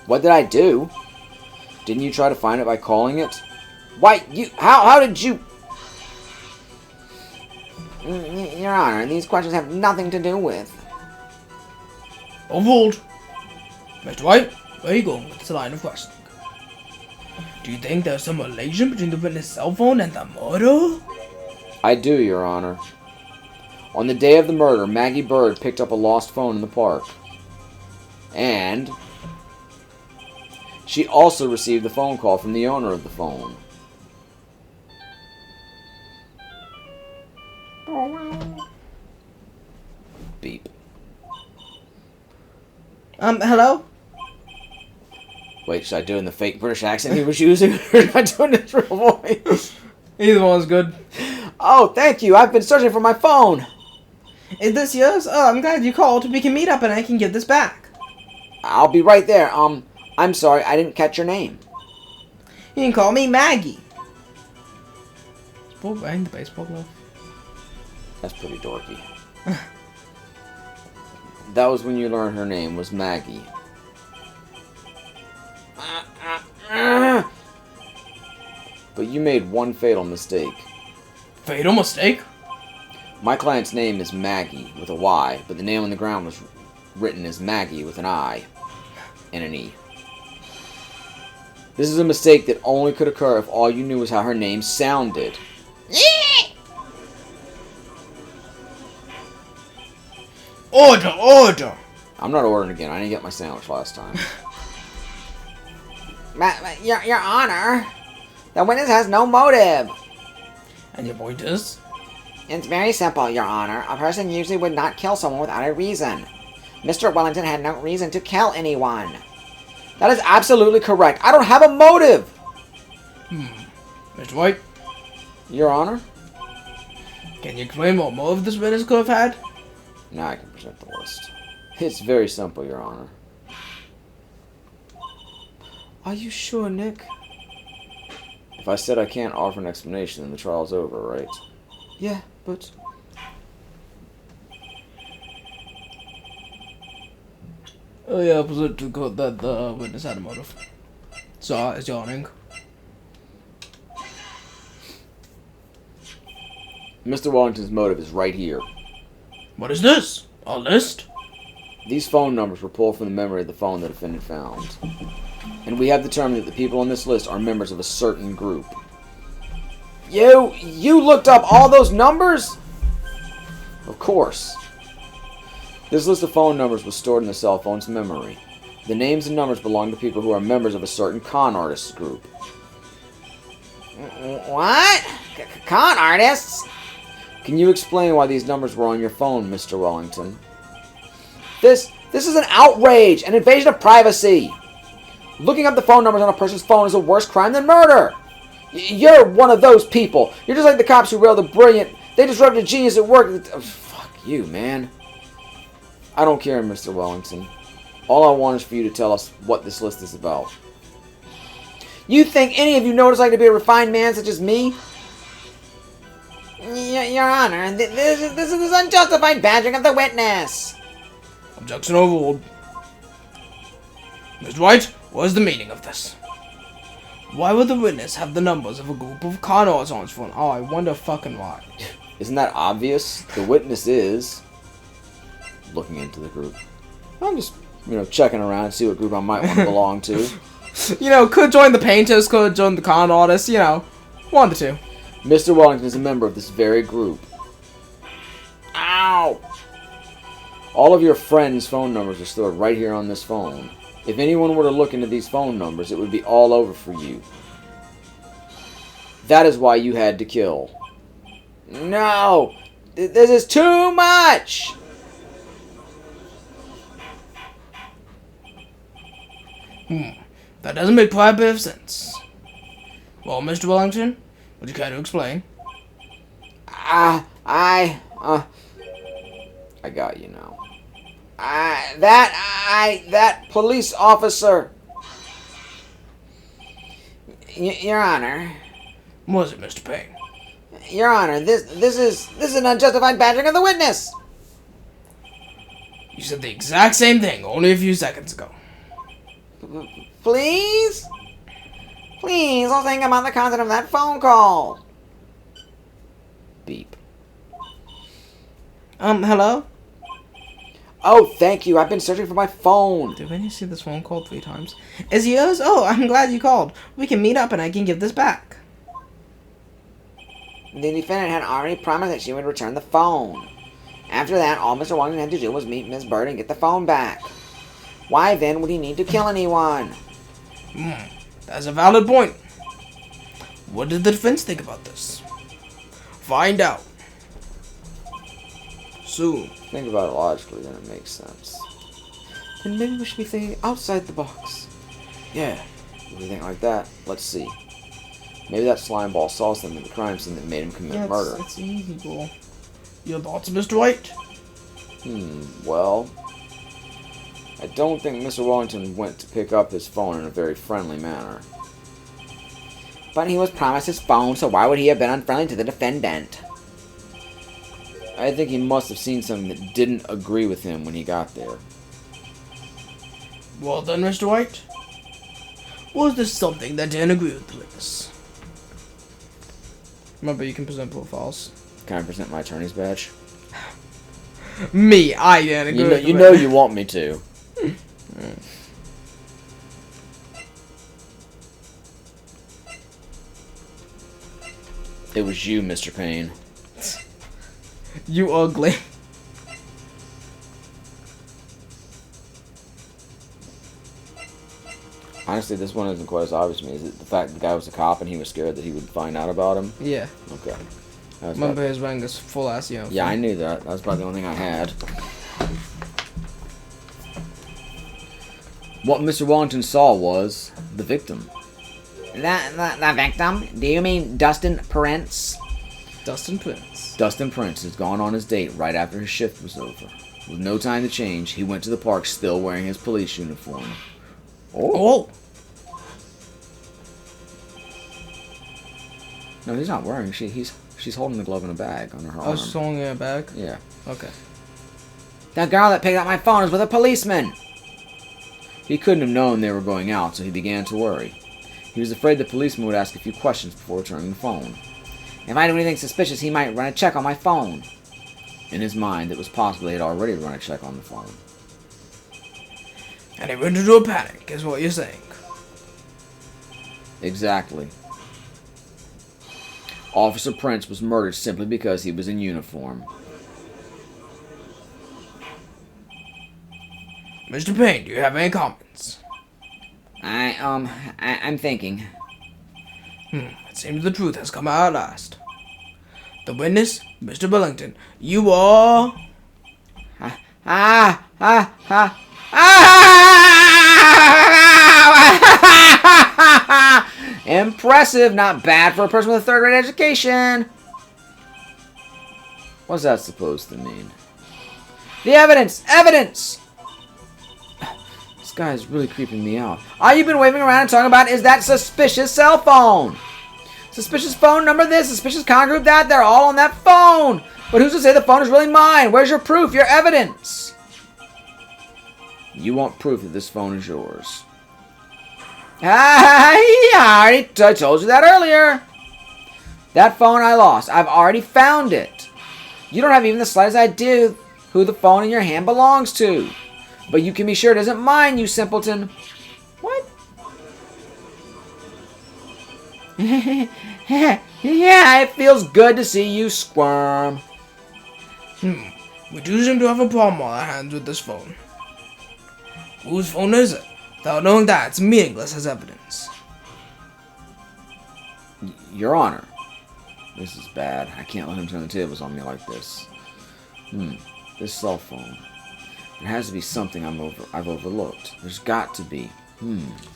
What did I do? Didn't you try to find it by calling it? Why, how did you... Your Honor, these questions have nothing to do with... Overruled. Mr. Wright, where are you going with this line of questioning? Do you think there's some relation between the witness' cell phone and the murder? I do, Your Honor. On the day of the murder, Maggie Bird picked up a lost phone in the park. And she also received a phone call from the owner of the phone. Beep. Hello? Wait, should I do it in the fake British accent he was using, or should I do it in his real voice? Either one's good. Oh, thank you. I've been searching for my phone. Is this yours? Oh, I'm glad you called. We can meet up and I can get this back. I'll be right there. I'm sorry, I didn't catch your name. You can call me Maggie. Is Paul wearing the baseball glove? That's pretty dorky. That was when you learned her name was Maggie. But you made one fatal mistake. Fatal mistake? My client's name is Maggie with a Y, but the name on the ground was written as Maggie with an I and an E. This is a mistake that only could occur if all you knew was how her name sounded. Order, order! I'm not ordering again. I didn't get my sandwich last time. Your Honor, the witness has no motive. And your point is? It's very simple, Your Honor. A person usually would not kill someone without a reason. Mr. Wellington had no reason to kill anyone. That is absolutely correct. I don't have a motive! Mr. White, Your Honor? can you explain what motive this witness could have had? Now I can present the list. It's very simple, Your Honor. Are you sure, Nick? If I said I can't offer an explanation, then the trial's over, right? Yeah, but... Oh yeah, opposite to go that the witness had a motive. So, is yawning. Mr. Wellington's motive is right here. What is this? A list? These phone numbers were pulled from the memory of the phone the defendant found. And we have determined that the people on this list are members of a certain group. You looked up all those numbers? Of course. This list of phone numbers was stored in the cell phone's memory. The names and numbers belong to people who are members of a certain con artists group. What? Con artists? Can you explain why these numbers were on your phone, Mr. Wellington? This is an outrage, an invasion of privacy. Looking up the phone numbers on a person's phone is a worse crime than murder. You're one of those people. You're just like the cops who railed the brilliant. They disrupted genius at work. Oh, fuck you, man. I don't care, Mr. Wellington. All I want is for you to tell us what this list is about. You think any of you know what it's like to be a refined man such as me? Your Honor, this is unjustified badgering of the witness. Objection overruled. Mr. White, what is the meaning of this? Why would the witness have the numbers of a group of con artists on his phone? Oh, I wonder fucking why. Isn't that obvious? The witness is looking into the group. I'm just, checking around, see what group I might want to belong to. Could join the painters, could join the con artists, one of the two. Mr. Wellington is a member of this very group. Ow! All of your friends' phone numbers are stored right here on this phone. If anyone were to look into these phone numbers, it would be all over for you. That is why you had to kill. No! This is too much! That doesn't make quite a bit of sense. Well, Mr. Wellington, would you care to explain? I got you now. That police officer. Your Honor. Was it, Mr. Payne? Your Honor, this is an unjustified badgering of the witness. You said the exact same thing only a few seconds ago. Please? Please, don't think about the content of that phone call. Beep. Hello? Oh, thank you. I've been searching for my phone. Did you see this phone call 3 times? Is it yours? Oh, I'm glad you called. We can meet up and I can give this back. The defendant had already promised that she would return the phone. After that, all Mr. Wellington had to do was meet Miss Bird and get the phone back. Why then would he need to kill anyone? That's a valid point. What did the defense think about this? Find out. Soon. Think about it logically, then it makes sense. Then maybe we should be thinking outside the box. Yeah, if we think like that, let's see. Maybe that slime ball saw something at the crime scene that made him commit murder. It's easy, bro. Your thoughts, Mr. Wright? Well, I don't think Mr. Wellington went to pick up his phone in a very friendly manner. But he was promised his phone, so why would he have been unfriendly to the defendant? I think he must have seen something that didn't agree with him when he got there. Well done, Mr. White. Was there something that didn't agree with the witness? Remember, you can present profiles. Can I present my attorney's badge? Me, I didn't agree with the You know you want me to. It was you, Mr. Payne. You ugly. Honestly, this one isn't quite as obvious to me. Is it the fact the guy was a cop and he was scared that he would find out about him? Yeah. Okay. That was Remember about- his wearing this full ass uniform. Yeah, I knew that. That was about the only thing I had. What Mr. Wellington saw was the victim. The victim? Do you mean Dustin Prince? Dustin Prince. Dustin Prince has gone on his date right after his shift was over. With no time to change, he went to the park still wearing his police uniform. Oh! No, he's not wearing. She's holding the glove in a bag under her I arm. was throwing it back? Yeah. Okay. The girl that picked up my phone is with a policeman. He couldn't have known they were going out, so he began to worry. He was afraid the policeman would ask a few questions before returning the phone. If I do anything suspicious, he might run a check on my phone. In his mind, it was possible he had already run a check on the phone. And he went into a panic, is what you're saying. Exactly. Officer Prince was murdered simply because he was in uniform. Mr. Payne, do you have any comments? I'm thinking. It seems the truth has come out at last. The witness, Mr. Billington, you are... Impressive, not bad for a person with a third-rate education. What's that supposed to mean? The evidence! Evidence! This guy is really creeping me out. All you've been waving around and talking about is that suspicious cell phone. Suspicious phone number this, suspicious con group that, they're all on that phone. But who's to say the phone is really mine? Where's your proof, your evidence? You want proof that this phone is yours. I told you that earlier. That phone I lost. I've already found it. You don't have even the slightest idea who the phone in your hand belongs to. But you can be sure it isn't mine, you simpleton. What? Yeah, it feels good to see you squirm. We do seem to have a problem on our hands with this phone. Whose phone is it? Without knowing that, it's meaningless as evidence. Your Honor, This is bad. I can't let him turn the tables on me like this. This cell phone. There has to be something I've overlooked. There's got to be.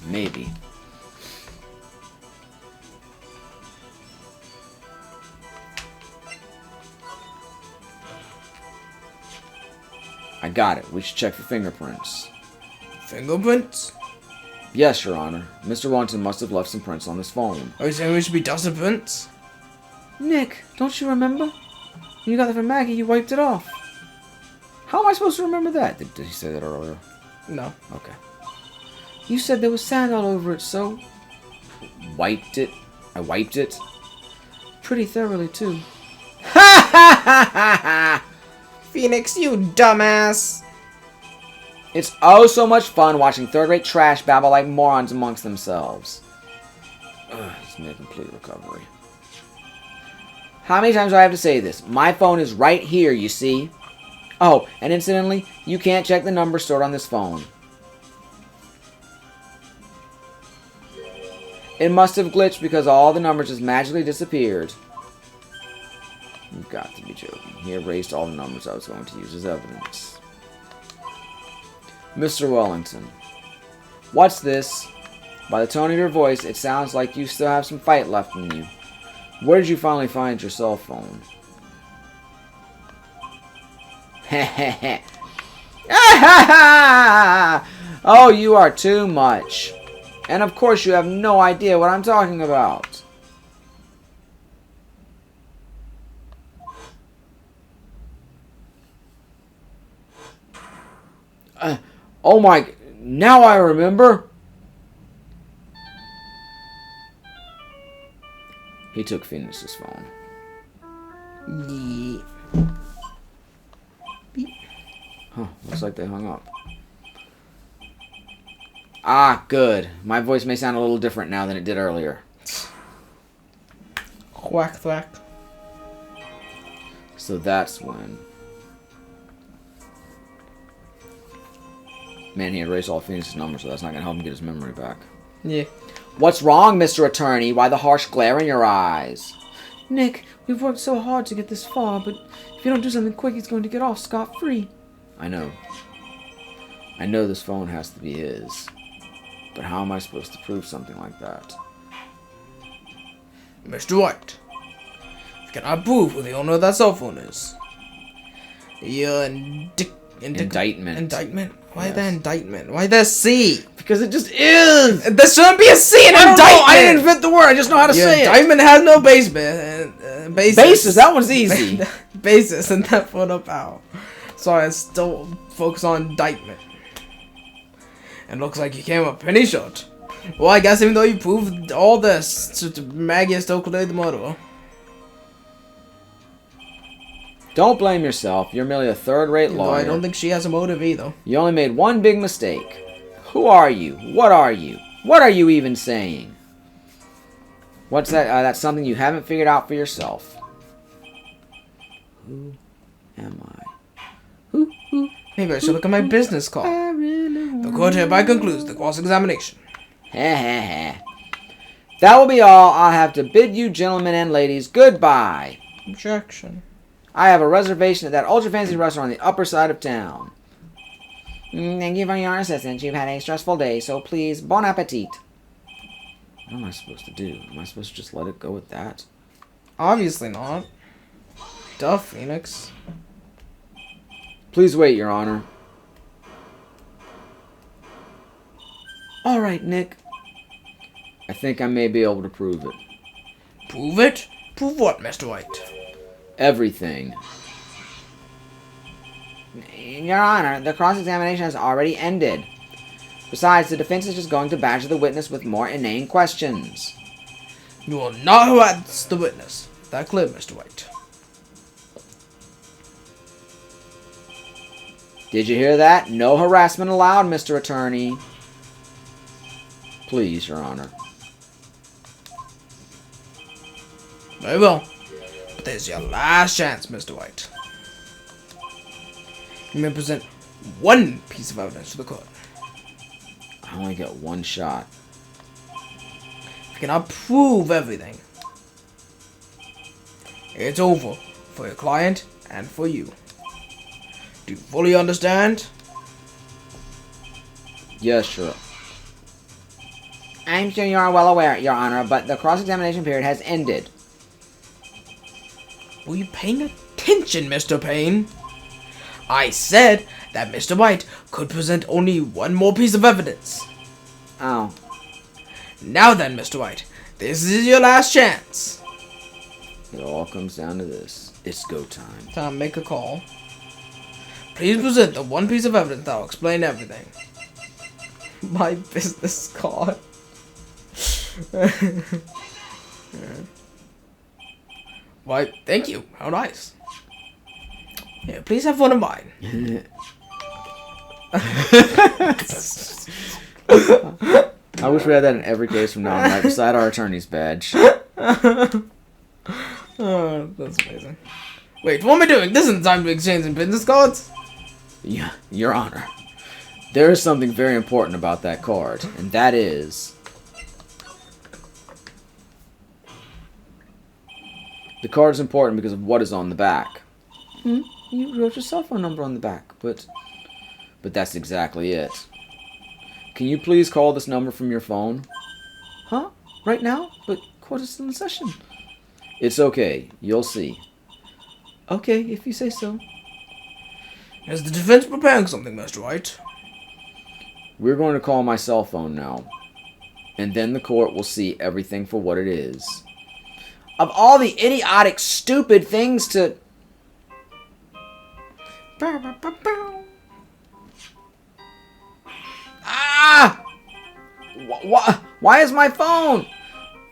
Maybe. I got it. We should check for fingerprints. Fingerprints? Yes, Your Honor. Mr. Wellington must have left some prints on his phone. Are you saying we should be dusting prints? Nick, don't you remember? When you got that from Maggie, you wiped it off. How am I supposed to remember that? Did he say that earlier? No. Okay. You said there was sand all over it, so... Wiped it? I wiped it? Pretty thoroughly, too. Phoenix, you dumbass! It's oh so much fun watching third-rate trash babble like morons amongst themselves. It's made a complete recovery. How many times do I have to say this? My phone is right here, you see? Oh, and incidentally, you can't check the number stored on this phone. It must have glitched because all the numbers just magically disappeared. You've got to be joking. He erased all the numbers I was going to use as evidence. Mr. Wellington. What's this? By the tone of your voice, it sounds like you still have some fight left in you. Where did you finally find your cell phone? Oh, you are too much. And of course you have no idea what I'm talking about. Oh my... Now I remember. He took Phoenix's phone. Yeah. Huh, looks like they hung up. Ah, good. My voice may sound a little different now than it did earlier. Whack thwack. So that's when... Man, he erased all Phoenix's numbers, so that's not going to help him get his memory back. Yeah. What's wrong, Mr. Attorney? Why the harsh glare in your eyes? Nick, we've worked so hard to get this far, but if you don't do something quick, he's going to get off scot-free. I know. I know this phone has to be his. But how am I supposed to prove something like that? Mr. White, you cannot prove who the owner of that cell phone is. Your Indictment. Indictment? Why Yes. the indictment? Why the C? Because it just is! There shouldn't be a C in I don't indictment! know. I didn't invent the word. I just know how to Your say it. indictment has no basis. Basis. That one's easy. Basis and that put up out. So I still focus on indictment. And looks like you came up pretty short. Well, I guess even though you proved all this, Maggie is still clearly the murderer. Don't blame yourself. You're merely a third-rate Though lawyer. I don't think she has a motive either. You only made one big mistake. Who are you? What are you? What are you even saying? What's that? That's something you haven't figured out for yourself. Who am I? Who? Maybe I should look at my business card. The court hereby concludes the cross-examination. That will be all. I'll have to bid you gentlemen and ladies goodbye. Objection. I have a reservation at that ultra-fancy restaurant on the upper side of town. Thank you for your assistance. You've had a stressful day, so please, bon appetit. What am I supposed to do? Am I supposed to just let it go with that? Obviously not. Duh, Phoenix. Please wait, Your Honor. All right, Nick. I think I may be able to prove it. Prove it? Prove what, Mr. White? Everything. Your Honor, the cross-examination has already ended. Besides, the defense is just going to badger the witness with more inane questions. You will not harass the witness. Is that clear, Mr. White? Did you hear that? No harassment allowed, Mr. Attorney. Please, Your Honor. Very well. But this is your last chance, Mr. White. You may present one piece of evidence to the court. I only get one shot. If you cannot prove everything, It's over for your client and for you. Do you fully understand? Yes, sure. I'm sure you are well aware, Your Honor, but the cross-examination period has ended. Were you paying attention, Mr. Payne? I said that Mr. Wright could present only one more piece of evidence. Oh. Now then, Mr. Wright, this is your last chance. It all comes down to this. It's go time. Tom, make a call. Please present the one piece of evidence that will explain everything. My business card. Why, thank you. How nice. Yeah, please have one of mine. I wish we had that in every case from now on, right beside our attorney's badge. Oh, that's amazing. Wait, what am I doing? This isn't time to exchange in business cards. Yeah, Your Honor. There is something very important about that card, and that is... the card is important because of what is on the back. You wrote your cell phone number on the back, but that's exactly it. Can you please call this number from your phone? Huh? Right now? But court is still in session. It's okay. You'll see. Okay, if you say so. Is the defense preparing something, Mr. Wright? We're going to call my cell phone now. And then the court will see everything for what it is. Of all the idiotic, stupid things to... Ah! Why is my phone?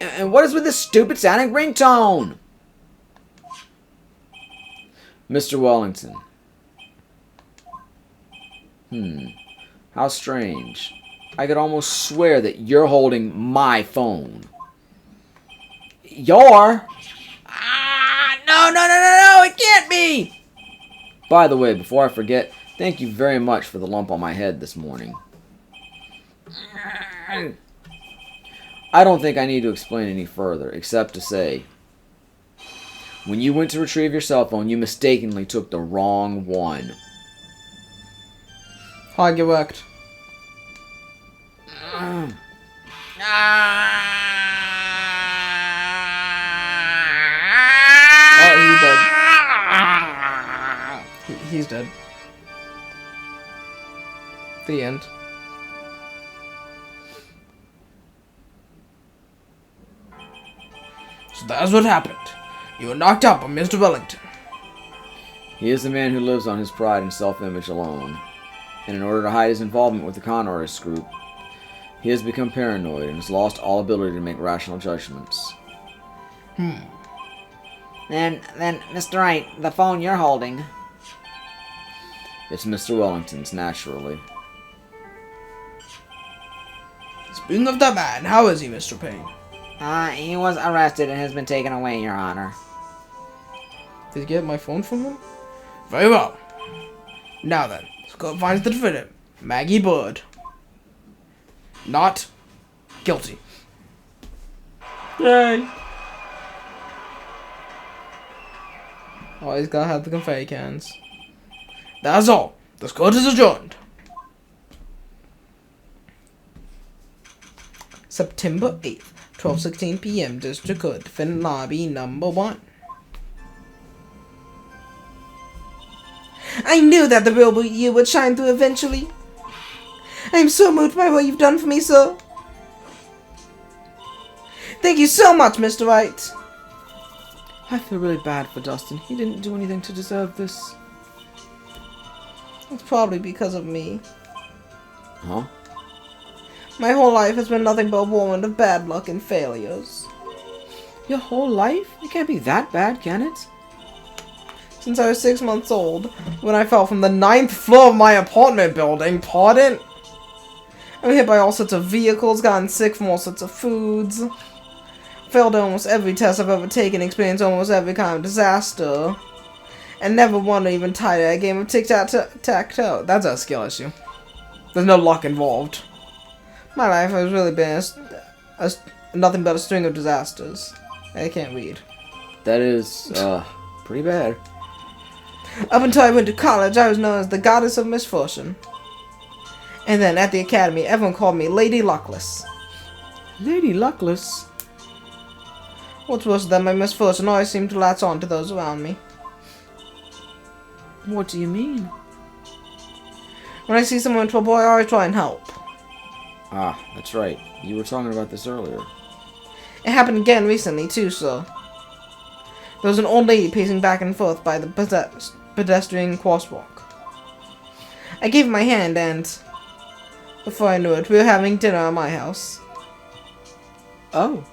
And what is with this stupid sounding ringtone? Mr. Wellington. How strange. I could almost swear that you're holding my phone. Your? No, it can't be! By the way, before I forget, thank you very much for the lump on my head this morning. I don't think I need to explain any further, except to say, when you went to retrieve your cell phone, you mistakenly took the wrong one. Hard worked. Oh, he's dead. He's dead. The end. So that's what happened. You were knocked out by Mr. Wellington. He is the man who lives on his pride and self-image alone. And in order to hide his involvement with the con artist group, he has become paranoid and has lost all ability to make rational judgments. Then, Mr. Wright, the phone you're holding... It's Mr. Wellington's, naturally. Speaking of that man, how is he, Mr. Payne? He was arrested and has been taken away, Your Honor. Did you get my phone from him? Very well. Now then, let's go find the defendant, Maggie Bird. Not guilty. Yay! Always gotta have the confetti cans. That's all. This court is adjourned. September 8th, 12:16 p.m. District Court, Defendant Lobby number 1. I knew that the real you would shine through eventually. I am so moved by what you've done for me, sir. Thank you so much, Mr. Wright. I feel really bad for Dustin. He didn't do anything to deserve this. It's probably because of me. Huh? My whole life has been nothing but a whirlwind of bad luck and failures. Your whole life? It can't be that bad, can it? Since I was 6 months old, when I fell from the 9th floor of my apartment building, pardon? I was hit by all sorts of vehicles, gotten sick from all sorts of foods, failed almost every test I've ever taken, experienced almost every kind of disaster, and never won or even tied at a game of tic-tac-toe. That's a skill issue. There's no luck involved. My life has really been nothing but a string of disasters. I can't read. That is, pretty bad. Up until I went to college, I was known as the Goddess of Misfortune. And then at the academy, everyone called me Lady Luckless. Lady Luckless? What's worse than my misfortune always seemed to latch on to those around me. What do you mean? When I see someone in trouble, I always try and help. Ah, that's right. You were talking about this earlier. It happened again recently, too, sir. There was an old lady pacing back and forth by the pedestrian crosswalk. I gave her my hand and, before I knew it, we were having dinner at my house. Oh.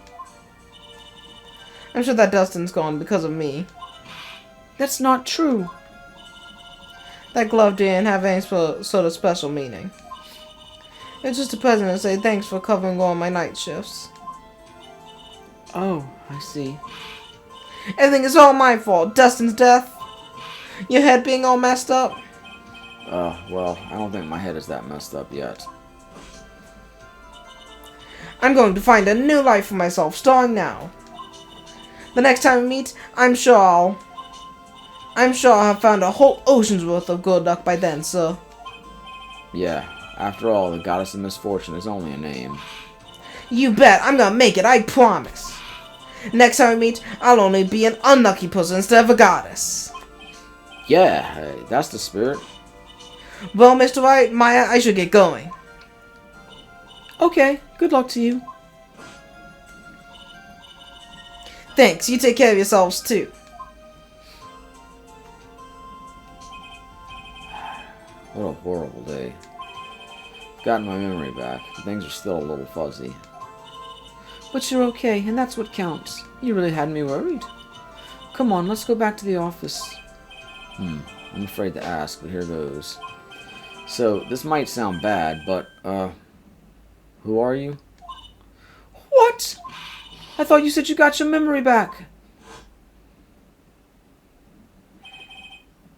I'm sure that Dustin's gone because of me. That's not true. That glove didn't have any sort of special meaning. It's just a present to say thanks for covering all my night shifts. Oh, I see. Everything is all my fault. Dustin's death. Your head being all messed up. Well, I don't think my head is that messed up yet. I'm going to find a new life for myself, starting now. The next time we meet, I'm sure I'll have found a whole ocean's worth of good luck by then, sir. Yeah, after all, the Goddess of Misfortune is only a name. You bet, I'm gonna make it, I promise. Next time we meet, I'll only be an unlucky person instead of a goddess. Yeah, that's the spirit. Well, Mr. Wright, Maya, I should get going. Okay, good luck to you. Thanks, you take care of yourselves too. What a horrible day. I've gotten my memory back, but things are still a little fuzzy. But you're okay, and that's what counts. You really had me worried. Come on, let's go back to the office. I'm afraid to ask, but here goes. So, this might sound bad, but, who are you? What? I thought you said you got your memory back.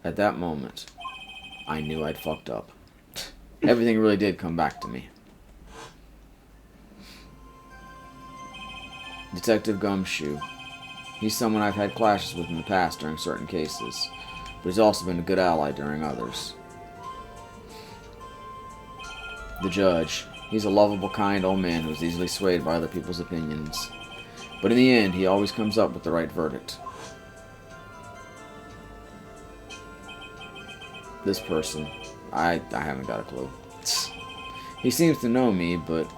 At that moment, I knew I'd fucked up. Everything really did come back to me. Detective Gumshoe. He's someone I've had clashes with in the past during certain cases, but he's also been a good ally during others. The judge. He's a lovable, kind old man who's easily swayed by other people's opinions. But in the end, he always comes up with the right verdict. This person. I haven't got a clue. He seems to know me, but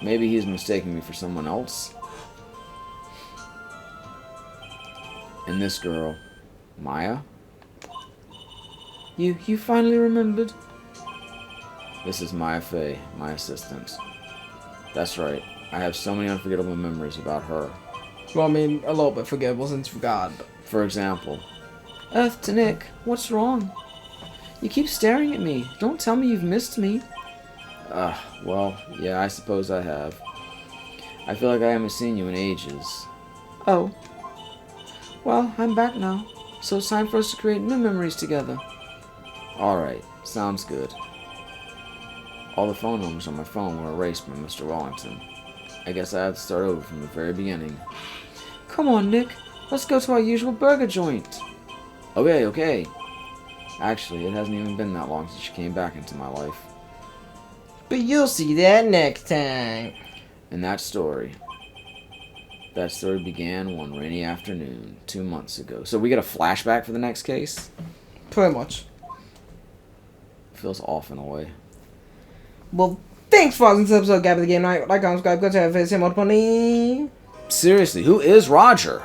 maybe he's mistaking me for someone else. And this girl, Maya? You finally remembered? This is Maya Fey, my assistant. That's right. I have so many unforgettable memories about her. Well, I mean, a little bit forgettable since you forgot. But... For example, Earth to Nick, what's wrong? You keep staring at me. Don't tell me you've missed me. Well, yeah, I suppose I have. I feel like I haven't seen you in ages. Oh. Well, I'm back now, so it's time for us to create new memories together. Alright, sounds good. All the phone numbers on my phone were erased by Mr. Wellington. I guess I have to start over from the very beginning. Come on, Nick. Let's go to our usual burger joint. Okay. Actually, it hasn't even been that long since she came back into my life. But you'll see that next time. And that story began one rainy afternoon 2 months ago. So we get a flashback for the next case? Pretty much. Feels off in a way. Well, thanks for watching this episode of Gabby the Game Night. Like, comment, subscribe, go to face him money. Seriously, who is Roger?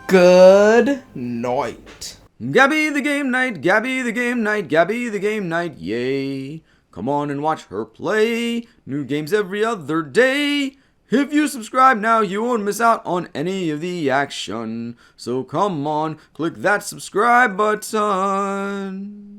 Good night. Gabby the Game Night, Gabby the Game Night, Gabby the Game Night, yay. Come on and watch her play. New games every other day. If you subscribe now, you won't miss out on any of the action. So come on, click that subscribe button.